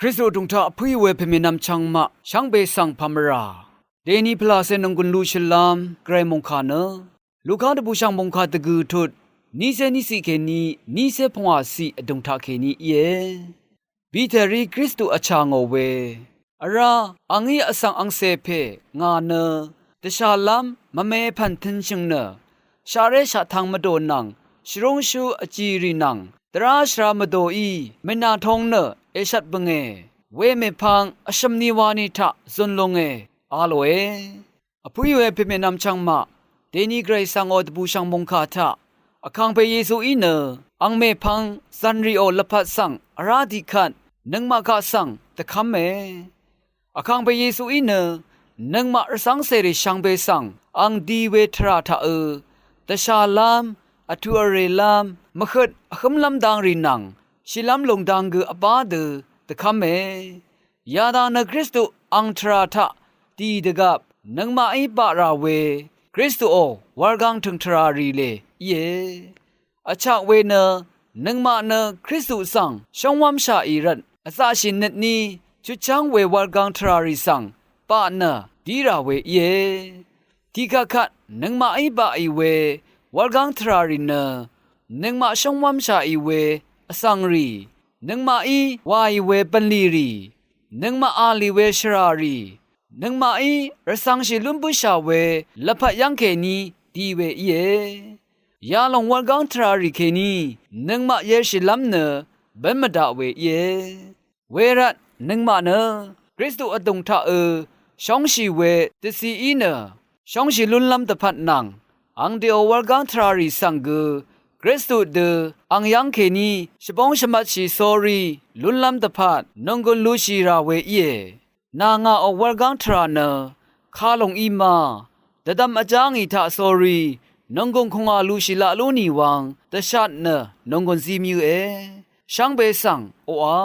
คริสโตตุงทาพุยเวพมินำชังมะช่างเบสังพามราเดนีพลาเซนงกุนลูชลามไกรมงคาเนลูกาตบูช่างมงคาตะกือทุดนีเซนิสิเคนีนีเซพงอาสีดุงทาเคนีเยบีเทรีคริสโตอชางโอเวอาราอังฮีอสังอังเซเพงาเนตชาลามมะเมพันทินชิงเนชาเรชะทังมะโดนังชรงชูอจีรีนังตราชรามะโดอีเมนาทองเนเอชัดบงเอเวเมพังอชัมนิวานิทะซุนลงเออาโลเออพุยเวเพเมนำชังมะเดนีไกรสังอดบูชังมงคาทะอคังเปเยซูอีเนอังเมพังซันริโอละพัดสังอาราดิคันนังมะกะสังตะคัมเมอคังเปเยซูอีเนนังมะรสังเสริชังเบสังอังดีเวทราทะตชาลามอทุอเรลามมะขดอคัมลัมดังรินังชิลัมลงดังกึอบาดตะคัมเมยาดานคริสตุอังทราทะตีดกับนังมาอิบาราเวคริสตุโอวาร์กังถึงทรารีเลเยอชะเวเนนังมาเนคริสตุสังชงวัมชาอีรันอาซาชินเนตนีจุจังเววาร์กังทรารีสังปะเนดีราเวเยทีกะขัดนังมาอิบาอีเววาร์กังทรารีเนนังมาชงวัมชาอีเวอสังรีนังมาอีวาอีเวปันลีรีนังมาอาลีเวชรารีนังมาอีรสังชิลุมบุชาเวละพะยังเคนีดีเวเยยาลงวันกังทรารีเคนีนังมาเยชิลัมเนเบมดาเวเยเวรัตนังมาเนคริสตุอตุงทะช่องชีเวติสีอีเนช่องชิลุนลัมตะพัดนังอังเดียววันกังทรารีสังกคริสตุเดอังยังเคนีชบองชมัดชีซอรีลุนลัมตะพัดนงกุลลูชีราเวเยนางาอวาร์กังทราเนคาลงอีมาตะดำอาจางอีทาซอรีนงกุนคงอาลูชิลาลูนีวังตะชัดเนนงกุนซีมิวเอช่างเบสังโออา